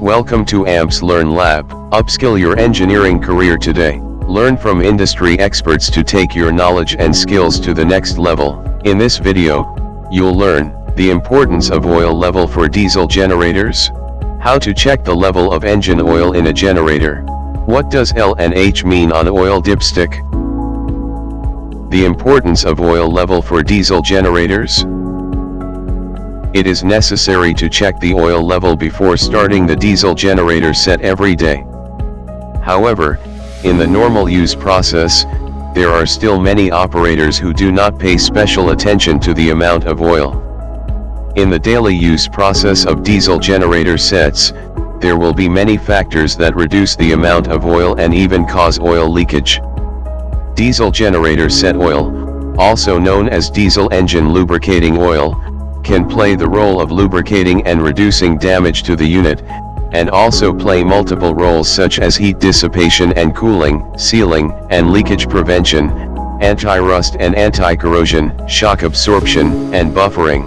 Welcome to AMP's Learn Lab. Upskill your engineering career today. Learn from industry experts to take your knowledge and skills to the next level. In this video, you'll learn the importance of oil level for diesel generators, how to check the level of engine oil in a generator, what does LNH mean on oil dipstick, the importance of oil level for diesel generators. It is necessary to check the oil level before starting the diesel generator set every day. However, in the normal use process, there are still many operators who do not pay special attention to the amount of oil. In the daily use process of diesel generator sets, there will be many factors that reduce the amount of oil and even cause oil leakage. Diesel generator set oil, also known as diesel engine lubricating oil, can play the role of lubricating and reducing damage to the unit, and also play multiple roles such as heat dissipation and cooling, sealing and leakage prevention, anti-rust and anti-corrosion, shock absorption, and buffering.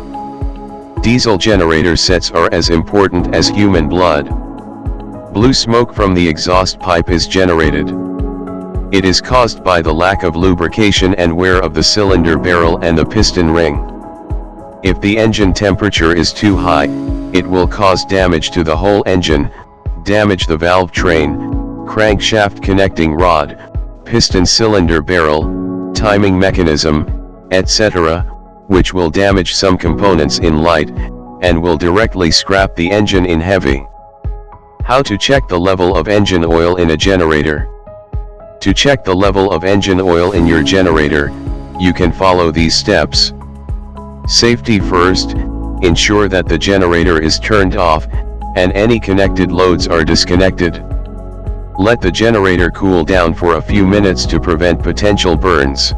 Diesel generator sets are as important as human blood. Blue smoke from the exhaust pipe is generated. It is caused by the lack of lubrication and wear of the cylinder barrel and the piston ring. If the engine temperature is too high, it will cause damage to the whole engine, damage the valve train, crankshaft connecting rod, piston cylinder barrel, timing mechanism, etc., which will damage some components in light, and will directly scrap the engine in heavy. How to check the level of engine oil in a generator? To check the level of engine oil in your generator, you can follow these steps. Safety first, ensure that the generator is turned off, and any connected loads are disconnected. Let the generator cool down for a few minutes to prevent potential burns.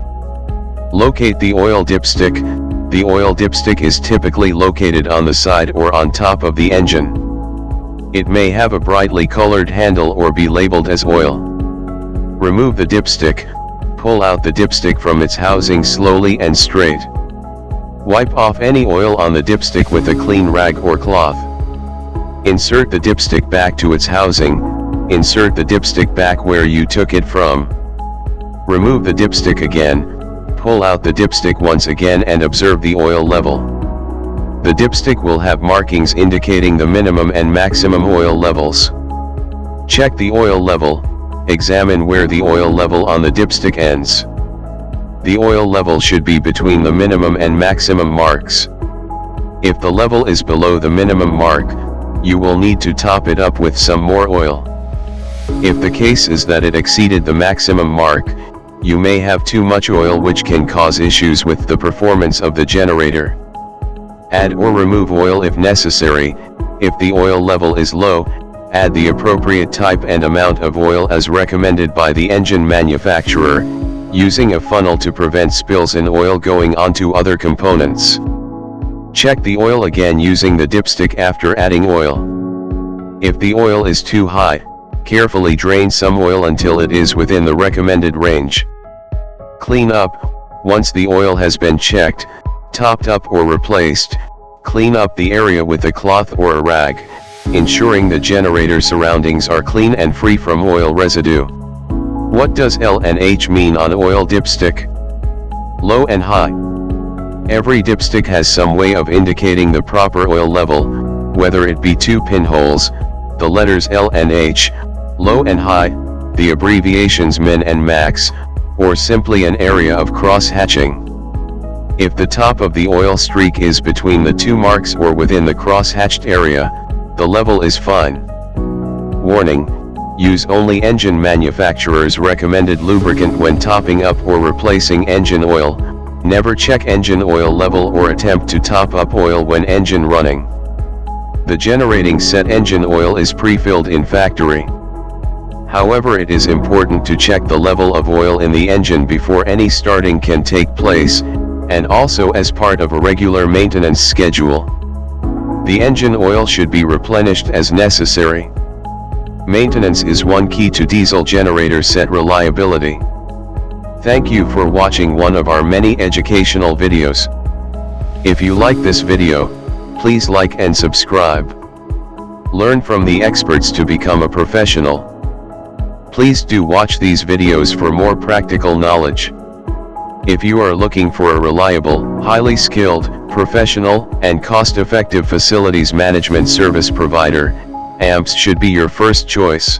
Locate the oil dipstick. The oil dipstick is typically located on the side or on top of the engine. It may have a brightly colored handle or be labeled as oil. Remove the dipstick, pull out the dipstick from its housing slowly and straight. Wipe off any oil on the dipstick with a clean rag or cloth. Insert the dipstick back to its housing. Insert the dipstick back where you took it from. Remove the dipstick again, pull out the dipstick once again and observe the oil level. The dipstick will have markings indicating the minimum and maximum oil levels. Check the oil level, examine where the oil level on the dipstick ends. The oil level should be between the minimum and maximum marks. If the level is below the minimum mark, you will need to top it up with some more oil. If the case is that it exceeded the maximum mark, you may have too much oil, which can cause issues with the performance of the generator. Add or remove oil if necessary. If the oil level is low, add the appropriate type and amount of oil as recommended by the engine manufacturer, using a funnel to prevent spills in oil going onto other components. Check the oil again using the dipstick after adding oil. If the oil is too high, carefully drain some oil until it is within the recommended range. Clean up. Once the oil has been checked, topped up or replaced, clean up the area with a cloth or a rag, ensuring the generator surroundings are clean and free from oil residue. What does LNH mean on oil dipstick? Low and high. Every dipstick has some way of indicating the proper oil level, whether it be two pinholes, the letters LNH, low and high, the abbreviations min and max, or simply an area of cross-hatching. If the top of the oil streak is between the two marks or within the cross-hatched area, the level is fine. Warning: use only engine manufacturer's recommended lubricant when topping up or replacing engine oil. Never check engine oil level or attempt to top up oil when engine running. The generating set engine oil is pre-filled in factory. However, it is important to check the level of oil in the engine before any starting can take place, and also as part of a regular maintenance schedule. The engine oil should be replenished as necessary. Maintenance is one key to diesel generator set reliability. Thank you for watching one of our many educational videos. If you like this video, please like and subscribe. Learn from the experts to become a professional. Please do watch these videos for more practical knowledge. If you are looking for a reliable, highly skilled, professional, and cost-effective facilities management service provider, AMPS should be your first choice.